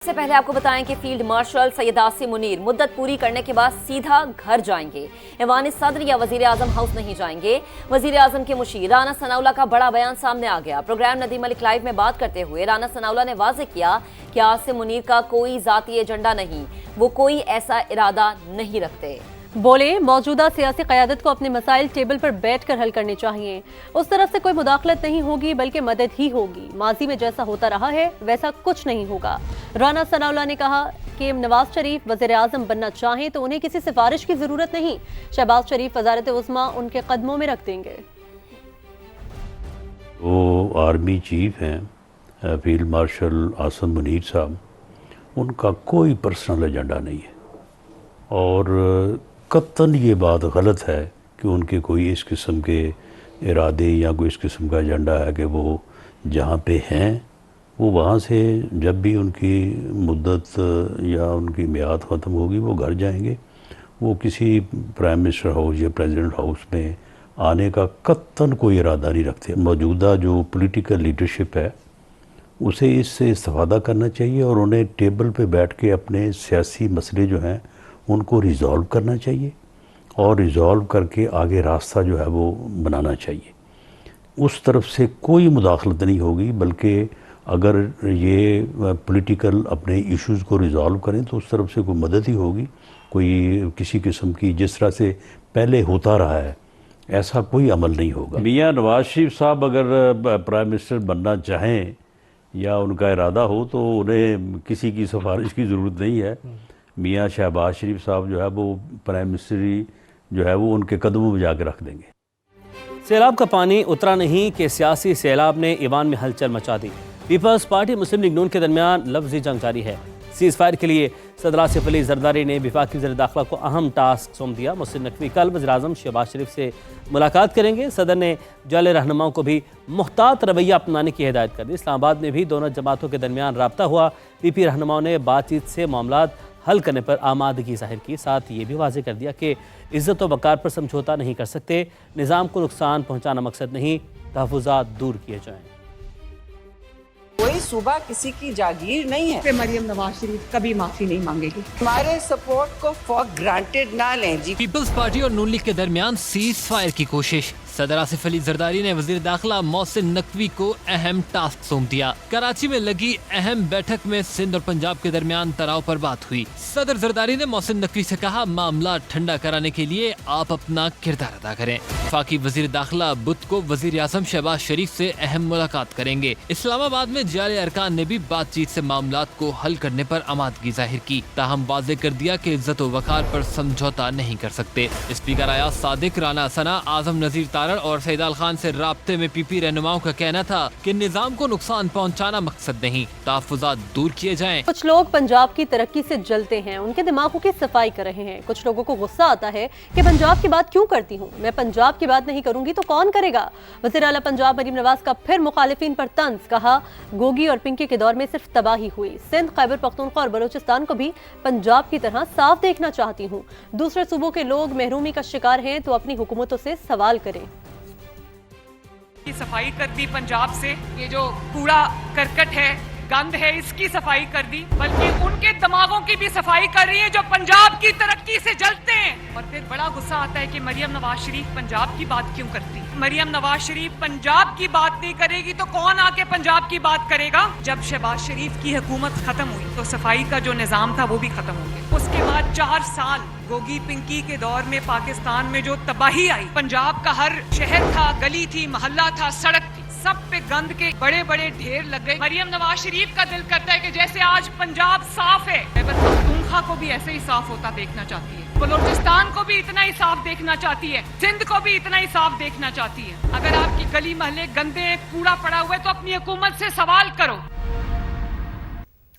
سے پہلے آپ کو بتائیں کہ فیلڈ مارشل سید عاصم منیر مدت پوری کرنے کے بعد سیدھا گھر جائیں گے۔ ایوان صدر یا وزیر اعظم ہاؤس نہیں جائیں گے۔ وزیر اعظم کے مشیر رانا ثناءاللہ کا بڑا بیان سامنے آ گیا۔ پروگرام ندیم ملک لائیو میں بات کرتے ہوئے رانا ثناءاللہ نے واضح کیا کہ عاصم منیر کا کوئی ذاتی ایجنڈا نہیں، وہ کوئی ایسا ارادہ نہیں رکھتے۔ بولے موجودہ سیاسی قیادت کو اپنے مسائل ٹیبل پر بیٹھ کر حل کرنے چاہیے۔ اس طرف سے کوئی مداخلت نہیں ہوگی بلکہ مدد ہی ہوگی۔ ماضی میں جیسا ہوتا رہا ہے ویسا کچھ نہیں ہوگا۔ رانا ثناءاللہ نے کہا کہ نواز شریف وزیر اعظم بننا چاہیں تو انہیں کسی سفارش کی ضرورت نہیں، شہباز شریف وزارت عظمیٰ ان کے قدموں میں رکھ دیں گے۔ وہ آرمی چیف ہیں فیلڈ مارشل عاصم منیر صاحب، ان کا کوئی پرسنل ایجنڈا نہیں ہے، اور قطعاً یہ بات غلط ہے کہ ان کے کوئی اس قسم کے ارادے یا کوئی اس قسم کا ایجنڈا ہے کہ وہ جہاں پہ ہیں وہ وہاں سے جب بھی ان کی مدت یا ان کی میعاد ختم ہوگی وہ گھر جائیں گے۔ وہ کسی پرائم منسٹر ہاؤس یا پریزیڈنٹ ہاؤس میں آنے کا قطعاً کوئی ارادہ نہیں رکھتے۔ موجودہ جو پولیٹیکل لیڈرشپ ہے اسے اس سے استفادہ کرنا چاہیے اور انہیں ٹیبل پہ بیٹھ کے اپنے سیاسی مسئلے جو ہیں ان کو ریزالو کرنا چاہیے، اور ریزالو کر کے آگے راستہ جو ہے وہ بنانا چاہیے۔ اس طرف سے کوئی مداخلت نہیں ہوگی، بلکہ اگر یہ پولیٹیکل اپنے ایشوز کو ریزالو کریں تو اس طرف سے کوئی مدد ہی ہوگی، کوئی کسی قسم کی جس طرح سے پہلے ہوتا رہا ہے ایسا کوئی عمل نہیں ہوگا۔ میاں نواز شریف صاحب اگر پرائم منسٹر بننا چاہیں یا ان کا ارادہ ہو تو انہیں کسی کی سفارش کی ضرورت نہیں ہے۔ میاں شہباز شریف صاحب جو ہے وہ پرائم منسٹری جو ہے وہ ان کے قدموں میں جا کے رکھ دیں گے۔ سیلاب کا پانی اترا نہیں کہ سیاسی سیلاب نے ایوان میں ہلچل مچا دی۔ پیپلز پارٹی مسلم لیگ نون کے درمیان لفظی جنگ جاری ہے۔ سیز فائر کے لیے صدر آصف علی زرداری نے وفاقی وزیر داخلہ کو اہم ٹاسک سونپ دیا۔ محسن نقوی کل وزیر اعظم شہباز شریف سے ملاقات کریں گے۔ صدر نے جعلی رہنماؤں کو بھی محتاط رویہ اپنانے کی ہدایت کر دی۔ اسلام آباد میں بھی دونوں جماعتوں کے درمیان رابطہ ہوا۔ پی پی رہنماؤں نے بات چیت سے معاملات حل کرنے پر آمادگی ظاہر کی، ساتھ یہ بھی واضح کر دیا کہ عزت و وقار پر سمجھوتا نہیں کر سکتے، نظام کو نقصان پہنچانا مقصد نہیں، تحفظات دور کیے جائیں۔ کوئی صوبہ کسی کی جاگیر نہیں ہے۔ مریم نواز شریف کبھی معافی نہیں مانگے گی۔ ہمارے سپورٹ کو فار گرانٹیڈ نہ لیں جی۔ پیپلز پارٹی اور نون لیگ کے درمیان سیز فائر کی کوشش۔ صدر آصف علی زرداری نے وزیر داخلہ محسن نقوی کو اہم ٹاسک سونپ دیا۔ کراچی میں لگی اہم بیٹھک میں سندھ اور پنجاب کے درمیان تناؤ پر بات ہوئی۔ صدر زرداری نے محسن نقوی سے کہا معاملات ٹھنڈا کرانے کے لیے آپ اپنا کردار ادا کریں۔ وفاقی وزیر داخلہ بدھ کو وزیر اعظم شہباز شریف سے اہم ملاقات کریں گے۔ اسلام آباد میں جعلی ارکان نے بھی بات چیت سے معاملات کو حل کرنے پر آمادگی ظاہر کی، تاہم واضح کر دیا کہ عزت و وقار پر سمجھوتا نہیں کر سکتے۔ اسپیکر ایاز صادق، رانا ثنا، اعظم نذیر تارڑ اور سیدال خان سے رابطے میں پی پی رہنماؤں کا کہنا تھا کہ نظام کو نقصان پہنچانا مقصد نہیں، تحفظات دور کیے جائیں۔ کچھ لوگ پنجاب کی ترقی سے جلتے ہیں، ان کے دماغوں کی صفائی کر رہے ہیں۔ کچھ لوگوں کو غصہ آتا ہے کہ پنجاب کی بات کیوں کرتی ہوں، میں پنجاب کی بات نہیں کروں گی تو کون کرے گا۔ وزیر اعلیٰ پنجاب مریم نواز کا پھر مخالفین پر طنز، کہا گوگی اور پنکی کے دور میں صرف تباہی ہوئی، سندھ، خیبر پختونخوا اور بلوچستان کو بھی پنجاب کی طرح صاف دیکھنا چاہتی ہوں۔ دوسرے صوبوں کے لوگ محرومی کا شکار ہیں تو اپنی حکومتوں سے سوال کریں۔ صفائی کر دی پنجاب سے، یہ جو کوڑا کرکٹ ہے، گند ہے، اس کی صفائی کر دی، بلکہ ان کے دماغوں کی بھی صفائی کر رہی ہے جو پنجاب کی ترقی سے جلتے ہیں۔ اور پھر بڑا غصہ آتا ہے کہ مریم نواز شریف پنجاب کی بات کیوں کرتی۔ مریم نواز شریف پنجاب کی بات نہیں کرے گی تو کون آ کے پنجاب کی بات کرے گا۔ جب شہباز شریف کی حکومت ختم ہوئی تو صفائی کا جو نظام تھا وہ بھی ختم ہو گیا۔ اس کے بعد 4 سال گوگی پنکی کے دور میں پاکستان میں جو تباہی آئی، پنجاب کا ہر شہر تھا، گلی تھی، محلہ تھا، سڑک تھی، سب پہ گند کے بڑے بڑے ڈھیر لگ گئے۔ مریم نواز شریف کا دل کرتا ہے کہ جیسے آج پنجاب صاف ہے، خیبر پختونخوا کو بھی ایسے ہی صاف ہوتا دیکھنا چاہتی ہے، بلوچستان کو بھی اتنا ہی صاف دیکھنا چاہتی ہے، سندھ کو بھی اتنا ہی صاف دیکھنا چاہتی ہے۔ اگر آپ کی گلی محلے گندے ہیں، کوڑا پڑا ہوا ہے تو اپنی حکومت سے سوال کرو۔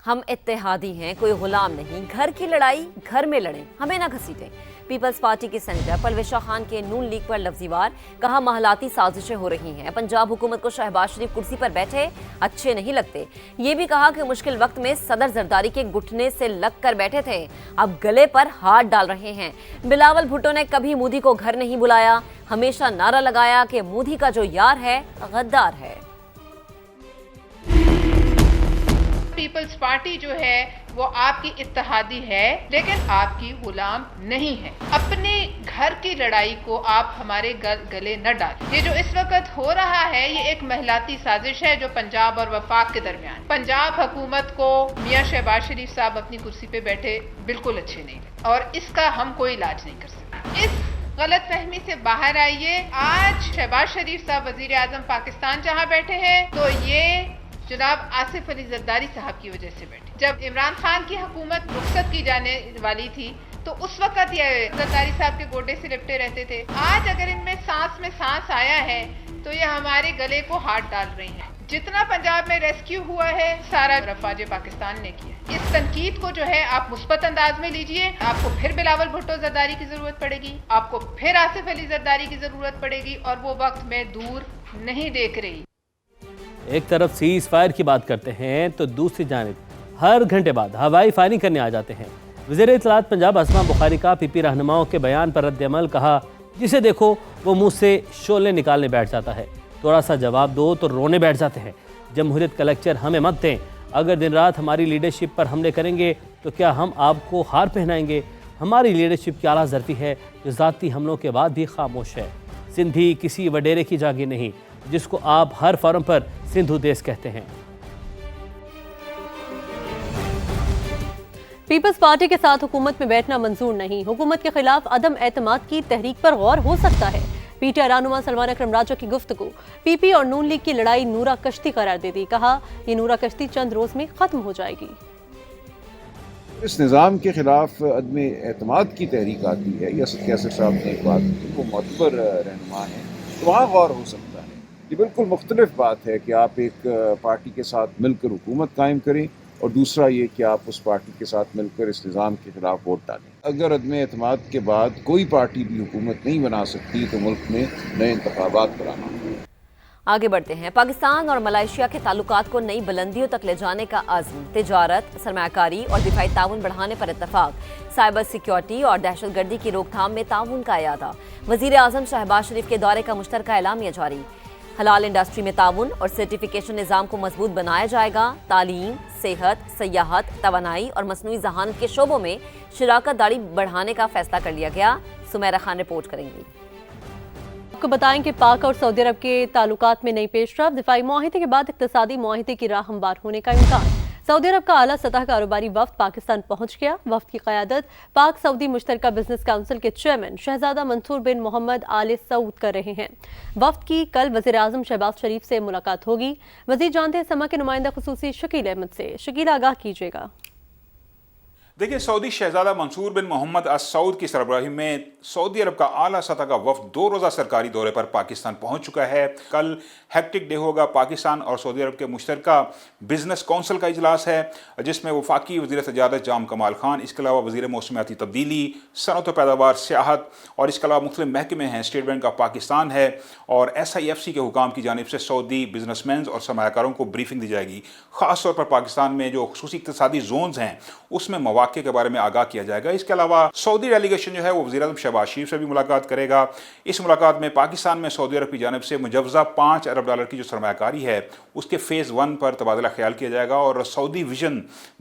ہم اتحادی ہیں، کوئی غلام نہیں، گھر کی لڑائی گھر میں لڑیں، ہمیں نہ گھسیٹیں۔ پیپلز پارٹی کی سینیٹر پرویشا خان کے نون لیگ پر لفظی وار، کہا محلاتی سازشیں ہو رہی ہیں، پنجاب حکومت کو شہباز شریف کرسی پر بیٹھے اچھے نہیں لگتے۔ یہ بھی کہا کہ مشکل وقت میں صدر زرداری کے گھٹنے سے لگ کر بیٹھے تھے، اب گلے پر ہاتھ ڈال رہے ہیں۔ بلاول بھٹو نے کبھی مودی کو گھر نہیں بلایا، ہمیشہ نعرہ لگایا کہ مودی کا جو یار ہے غدار ہے۔ پیپلز پارٹی جو ہے وہ آپ کی اتحادی ہے لیکن آپ کی غلام نہیں ہے. اپنے گھر کی لڑائی کو آپ ہمارے گلے نہ ڈالیں. یہ جو اس وقت ہو رہا ہے یہ ایک مہلاتی سازش ہے جو پنجاب اور وفاق کے درمیان. پنجاب حکومت کو میاں شہباز شریف صاحب اپنی کرسی پہ بیٹھے بالکل اچھے نہیں اور اس کا ہم کوئی علاج نہیں کر سکتے. اس غلط فہمی سے باہر آئیے. آج شہباز شریف صاحب وزیر اعظم پاکستان جہاں بیٹھے ہیں تو یہ جناب آصف علی زرداری صاحب کی وجہ سے بیٹھے. جب عمران خان کی حکومت رخصت کی جانے والی تھی تو اس وقت یہ زرداری صاحب کے گوڈے سے لپٹے رہتے تھے. آج اگر ان میں سانس آیا ہے تو یہ ہمارے گلے کو ہاتھ ڈال رہی ہیں. جتنا پنجاب میں ریسکیو ہوا ہے سارا افواج پاکستان نے کیا. اس تنقید کو جو ہے آپ مثبت انداز میں لیجئے. آپ کو پھر بلاول بھٹو زرداری کی ضرورت پڑے گی, آپ کو پھر آصف علی زرداری کی ضرورت پڑے گی اور وہ وقت میں دور نہیں دیکھ رہی. ایک طرف سیز فائر کی بات کرتے ہیں تو دوسری جانب ہر گھنٹے بعد ہوائی فائرنگ کرنے آ جاتے ہیں. وزیر اطلاعات پنجاب اسما بخاری کا پی پی رہنماؤں کے بیان پر رد عمل. کہا جسے دیکھو وہ منہ سے شعلے نکالنے بیٹھ جاتا ہے, تھوڑا سا جواب دو تو رونے بیٹھ جاتے ہیں. جمہوریت کا لیکچر ہمیں مت دیں. اگر دن رات ہماری لیڈرشپ پر حملے کریں گے تو کیا ہم آپ کو ہار پہنائیں گے؟ ہماری لیڈرشپ کی اعلیٰ ظرفی ہے جو ذاتی حملوں کے بعد بھی خاموش ہے. سندھی کسی وڈیرے کی جاگیر نہیں جس کو آپ ہر فورم پر سندھو دیس کہتے ہیں. پیپلز پارٹی کے ساتھ حکومت میں بیٹھنا منظور نہیں. حکومت کے خلاف عدم اعتماد کی تحریک پر غور ہو سکتا ہے. پی ٹی آئی رہنما سلمان اکرم راجہ کی گفتگو. پی پی اور نون لیگ کی لڑائی نورا کشتی قرار دے دی. کہا یہ نورا کشتی چند روز میں ختم ہو جائے گی. اس نظام کے خلاف عدم اعتماد کی تحریک آتی ہے. یاسر کیسر صاحب نے ایک بات کی, وہ معتبر رہنما ہیں, تو وہاں غور ہو سکتا ہے. یہ بالکل مختلف بات ہے کہ آپ ایک پارٹی کے ساتھ مل کر حکومت قائم کریں اور دوسرا یہ کہ آپ اس پارٹی کے ساتھ مل کر اس نظام کے خلاف ووٹ ڈالیں. اگر عدم اعتماد کے بعد کوئی پارٹی بھی حکومت نہیں بنا سکتی تو ملک میں نئے انتخابات کرانا. آگے بڑھتے ہیں. پاکستان اور ملائیشیا کے تعلقات کو نئی بلندیوں تک لے جانے کا عزم. تجارت, سرمایہ کاری اور دفاعی تعاون بڑھانے پر اتفاق. سائبر سیکیورٹی اور دہشت گردی کی روک تھام میں تعاون کا اعادہ. وزیر اعظم شہباز شریف کے دورے کا مشترکہ اعلامیہ جاری. حلال انڈسٹری میں تعاون اور سرٹیفیکیشن نظام کو مضبوط بنایا جائے گا. تعلیم, صحت, سیاحت, توانائی اور مصنوعی ذہانت کے شعبوں میں شراکت داری بڑھانے کا فیصلہ کر لیا گیا. سمیرہ خان رپورٹ کریں گی. آپ کو بتائیں کہ پاک اور سعودی عرب کے تعلقات میں نئی پیش رفت. دفاعی معاہدے کے بعد اقتصادی معاہدے کی راہ ہموار ہونے کا امکان. سعودی عرب کا اعلیٰ سطح کاروباری وفد پاکستان پہنچ گیا. وفد کی قیادت پاک سعودی مشترکہ بزنس کونسل کے چیئرمین شہزادہ منصور بن محمد آل سعود کر رہے ہیں. وفد کی کل وزیر اعظم شہباز شریف سے ملاقات ہوگی. مزید جانتے ہیں سما کے نمائندہ خصوصی شکیل احمد سے. شکیل, آگاہ کیجیے گا. دیکھیں, سعودی شہزادہ منصور بن محمد آل سعود کی سربراہی میں سعودی عرب کا اعلیٰ سطح کا وفد 2 روزہ سرکاری دورے پر پاکستان پہنچ چکا ہے. کل ہیکٹک ڈے ہوگا. پاکستان اور سعودی عرب کے مشترکہ بزنس کونسل کا اجلاس ہے جس میں وفاقی وزیر تجارت جام کمال خان, اس کے علاوہ وزیر موسمیاتی تبدیلی, صنعت و پیداوار, سیاحت اور اس کے علاوہ مختلف محکمے ہیں. اسٹیٹ بینک آف پاکستان ہے اور SIFC کے حکام کی جانب سے سعودی بزنس مینز اور سرمایہ کاروں کو بریفنگ دی جائے گی. خاص طور پر پاکستان میں جو خصوصی اقتصادی زونز ہیں اس میں مواقع کے بارے میں آگاہ کیا جائے گا. اس کے علاوہ سعودی ڈیلیگیشن جو ہے وہ وزیر اعظم شہباز شریف سے بھی ملاقات کرے گا. اس ملاقات میں پاکستان میں سعودی عرب کی جانب سے مجوزہ $5 ارب کی جو سرمایہ کاری ہے اس کے فیز 1 پر تبادلہ خیال کیا جائے گا اور سعودی ویژن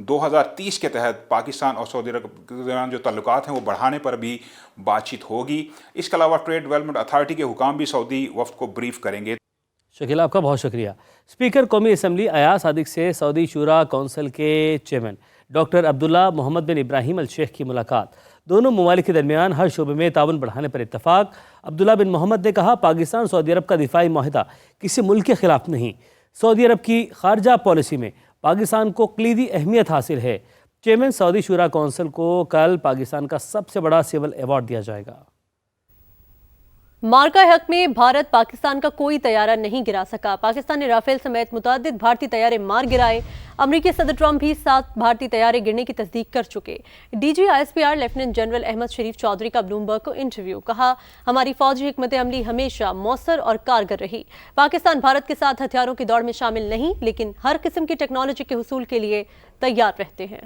2030 کے تحت پاکستان اور سعودی عرب کے درمیان جو تعلقات ہیں وہ بڑھانے پر بھی بات چیت ہوگی. اس کے علاوہ ٹریڈ ڈیولپمنٹ اتھارٹی کے حکام بھی سعودی وفد کو بریف کریں گے. شکیل, آپ کا بہت شکریہ. اسپیکر قومی اسمبلی ایاز صادق سے سعودی شورا کونسل کے چیئرمین ڈاکٹر عبداللہ محمد بن ابراہیم الشیخ کی ملاقات. دونوں ممالک کے درمیان ہر شعبے میں تعاون بڑھانے پر اتفاق. عبداللہ بن محمد نے کہا پاکستان سعودی عرب کا دفاعی معاہدہ کسی ملک کے خلاف نہیں. سعودی عرب کی خارجہ پالیسی میں پاکستان کو کلیدی اہمیت حاصل ہے. چیئرمین سعودی شورا کونسل کو کل پاکستان کا سب سے بڑا سول ایوارڈ دیا جائے گا. مارکا حق میں بھارت پاکستان کا کوئی طیارہ نہیں گرا سکا. پاکستان نے رافیل سمیت متعدد بھارتی طیارے مار گرائے. امریکی صدر ٹرمپ بھی 7 بھارتی طیارے گرنے کی تصدیق کر چکے. DG/ISPR لیفٹیننٹ جنرل احمد شریف چودھری کا بلومبرگ کو انٹرویو. کہا ہماری فوجی حکمت عملی ہمیشہ مؤثر اور کارگر رہی. پاکستان بھارت کے ساتھ ہتھیاروں کی دوڑ میں شامل نہیں لیکن ہر قسم کی ٹیکنالوجی کے حصول کے لیے تیار رہتے ہیں.